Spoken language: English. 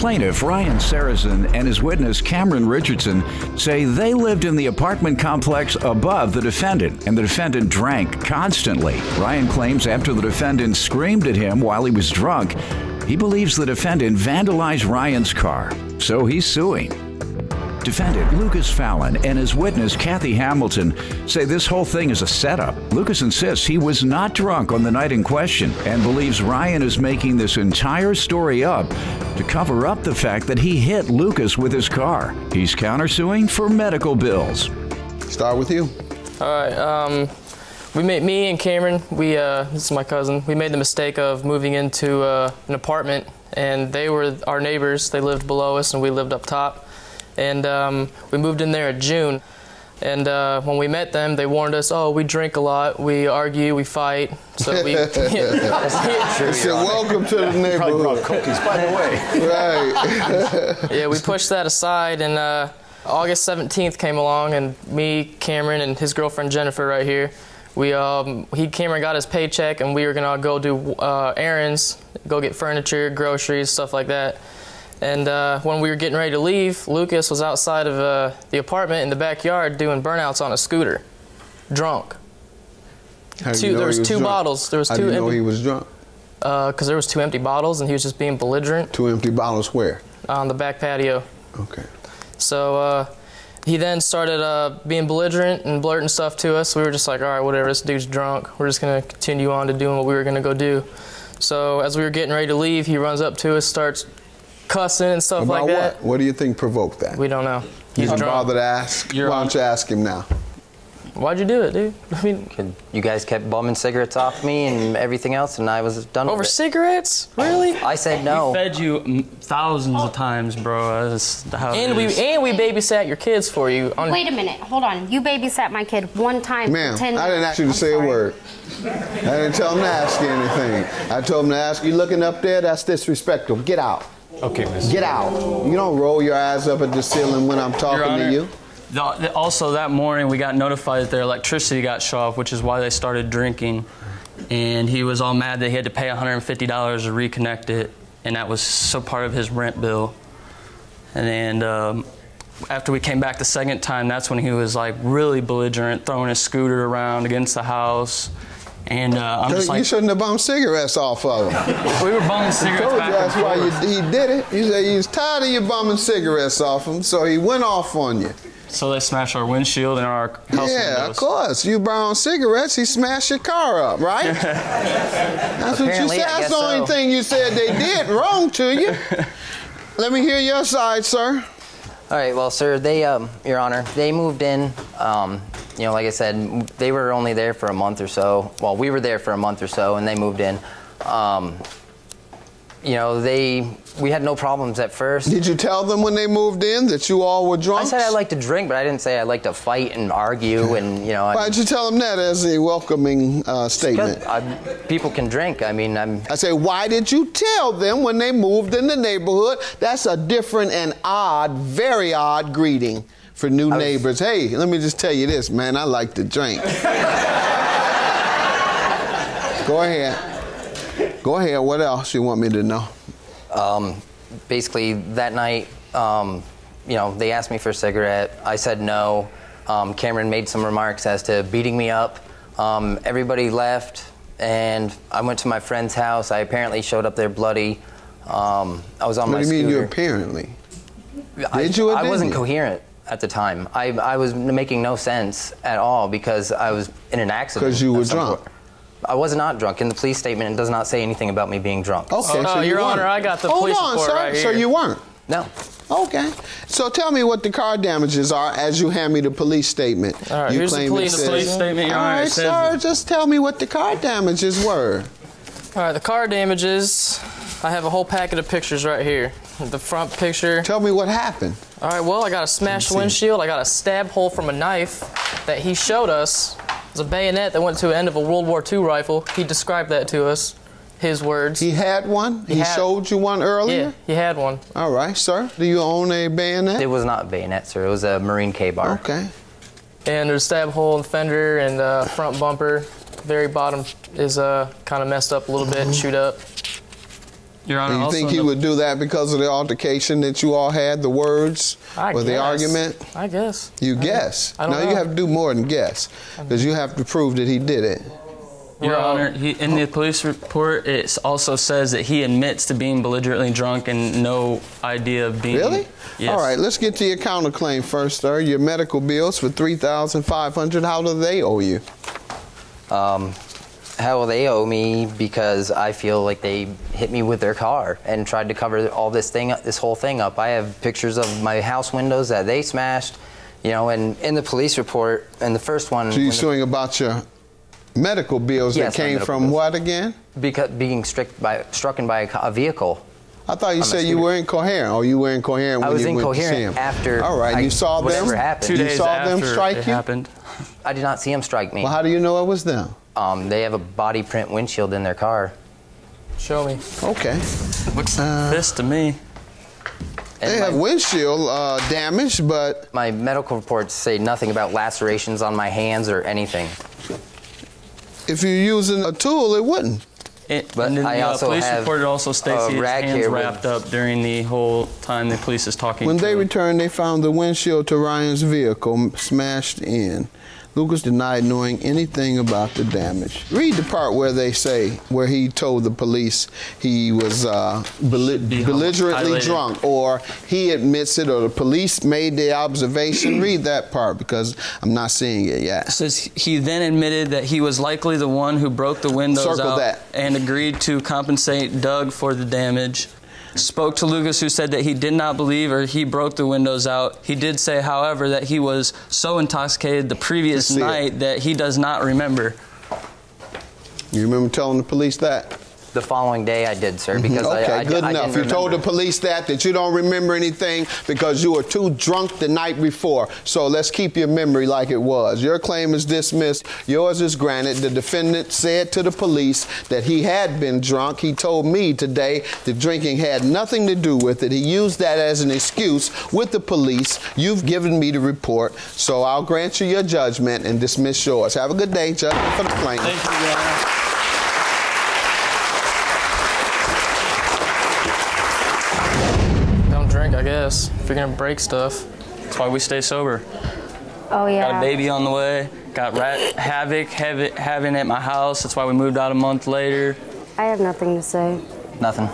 plaintiff, Ryan Saracen, and his witness, Cameron Richardson, say they lived in the apartment complex above the defendant, and the defendant drank constantly. Ryan claims after the defendant screamed at him while he was drunk, he believes the defendant vandalized Ryan's car, so he's suing. Defendant Lucas Fallon and his witness Kathy Hamilton say this whole thing is a setup. Lucas insists he was not drunk on the night in question and believes Ryan is making this entire story up to cover up the fact that he hit Lucas with his car. He's countersuing for medical bills. Start with you. All right. Me and Cameron, this is my cousin, we made the mistake of moving into an apartment, and they were our neighbors. They lived below us and we lived up top. And we moved in there in June. And when we met them, they warned us, oh, we drink a lot, we argue, we fight. So we said, welcome to the neighborhood. Probably brought cookies, by the way. Right. Yeah, we pushed that aside, and August 17th came along, and me, Cameron, and his girlfriend Jennifer right here, Cameron got his paycheck, and we were gonna go do errands, go get furniture, groceries, stuff like that. And when we were getting ready to leave, Lucas was outside of the apartment in the backyard doing burnouts on a scooter, drunk. There was two bottles. There was How two. do you know he was drunk? Because there was 2 empty bottles, and he was just being belligerent. 2 empty bottles where? On the back patio. Okay. So he then started being belligerent and blurting stuff to us. We were just like, all right, whatever, this dude's drunk. We're just going to continue on to doing what we were going to go do. So as we were getting ready to leave, he runs up to us, starts cussing and stuff like that. What? What do you think provoked that? We don't know. He's you drunk. bother to ask? Why don't you ask him now? Why'd you do it, dude? I mean, you guys kept bumming cigarettes off me and everything else, and I was done with it. Over cigarettes? Really? I said no. We fed you thousands of times, bro. That's how and we babysat your kids for you. Wait a minute, hold on. You babysat my kid one time. Ma'am, I didn't ask you to say a word. I didn't tell him to ask you anything. I told him to ask you looking up there. That's disrespectful. Get out. Okay, Mr. Get out. You don't roll your eyes up at the ceiling when I'm talking to you. Also, that morning, we got notified that their electricity got shut off, which is why they started drinking. And he was all mad that he had to pay $150 to reconnect it, and that was so part of his rent bill. And then after we came back the second time, that's when he was like really belligerent, throwing his scooter around against the house. And I'm just like, you shouldn't have bummed cigarettes off of him. We were bumming cigarettes back that's and why forth. he did it. He said he was tired of you bumming cigarettes off him, so he went off on you. So they smashed our windshield and our house windows. Of course. You burned cigarettes, he smashed your car up, right? That's what you said. That's the only thing you said they did wrong to you. Let me hear your side, sir. All right, well, sir, they, Your Honor, they moved in. You know, like I said, they were only there for a month or so. Well, we were there for a month or so, and they moved in. You know, we had no problems at first. Did you tell them when they moved in that you all were drunk? I said I like to drink, but I didn't say I like to fight and argue and, you know. Why'd you tell them that as a welcoming statement? People can drink. I mean, I say, why did you tell them when they moved in the neighborhood? That's a different and odd, very odd greeting for new neighbors. Hey, let me just tell you this, man, I like to drink. Go ahead. Go ahead, what else you want me to know? Basically, that night, you know, they asked me for a cigarette. I said no. Cameron made some remarks as to beating me up. Everybody left, and I went to my friend's house. I apparently showed up there bloody. I was on my scooter. What do you mean you apparently? Did you or didn't I wasn't you? coherent at the time. I was making no sense at all because I was in an accident. Because you were drunk. I was not drunk. In the police statement, it does not say anything about me being drunk. Okay, so Your weren't. Honor, I got the police report right here. So you weren't? No. Okay. So tell me what the car damages are as you hand me the police statement. All right, here's the police statement, Your All Honor. right, sir, just tell me what the car damages were. All right, the car damages, I have a whole packet of pictures right here. The front picture. Tell me what happened. All right, well, I got a smashed windshield. I got a stab hole from a knife that he showed us. It was a bayonet that went to the end of a World War II rifle. He described that to us, his words. He had one? He showed you one earlier? Yeah, he had one. All right, sir. Do you own a bayonet? It was not a bayonet, sir. It was a Marine K-bar. Okay. And there's a stab hole in the fender and front bumper. Very bottom is kind of messed up a little bit and chewed up. Your Honor, Do you also think he would do that because of the altercation that you all had, the words or the argument? I guess. You guess. I don't no, know. you have to do more than guess, because you have to prove that he did it. Your Honor, in the police report, it also says that he admits to being belligerently drunk and no idea of being... Really? Yes. All right, let's get to your counterclaim first, sir. Your medical bills for $3,500, how do they owe you? How will they owe me? Because I feel like they hit me with their car and tried to cover all this whole thing up. I have pictures of my house windows that they smashed, you know, and in the police report, and the first one... So you're suing about your medical bills that came from bills. What again? Because being struck by a vehicle. I thought you said you were incoherent. Oh, you were incoherent when you went to see him. After. All right, you saw them? Happened. 2 days you saw after them strike it you? happened. I did not see them strike me. Well, how do you know it was them? They have a body print windshield in their car. Show me. Okay. Looks like this to me. They have windshield damage, but... My medical reports say nothing about lacerations on my hands or anything. If you're using a tool, it wouldn't. But in the police report, it also states he had his hands wrapped up during the whole time the police is talking When to they him. returned, they found the windshield to Ryan's vehicle smashed in. Lucas denied knowing anything about the damage. Read the part where they say, where he told the police he was belligerently drunk, or he admits it, or the police made the observation. Read that part, because I'm not seeing it yet. It says he then admitted that he was likely the one who broke the windows out and agreed to compensate Doug for the damage. Spoke to Lucas, who said that he did not believe or he broke the windows out. He did say, however, that he was so intoxicated the previous night that he does not remember. You remember telling the police that? The following day I did, sir, because I good enough. You told the police that you don't remember anything because you were too drunk the night before. So let's keep your memory like it was. Your claim is dismissed. Yours is granted. The defendant said to the police that he had been drunk. He told me today that drinking had nothing to do with it. He used that as an excuse with the police. You've given me the report, so I'll grant you your judgment and dismiss yours. Have a good day. Judgment for the plaintiff. Thank you, Your Honor. I guess, if you're gonna break stuff. That's why we stay sober. Oh, yeah. Got a baby on the way. Got havoc having at my house. That's why we moved out a month later. I have nothing to say. Nothing.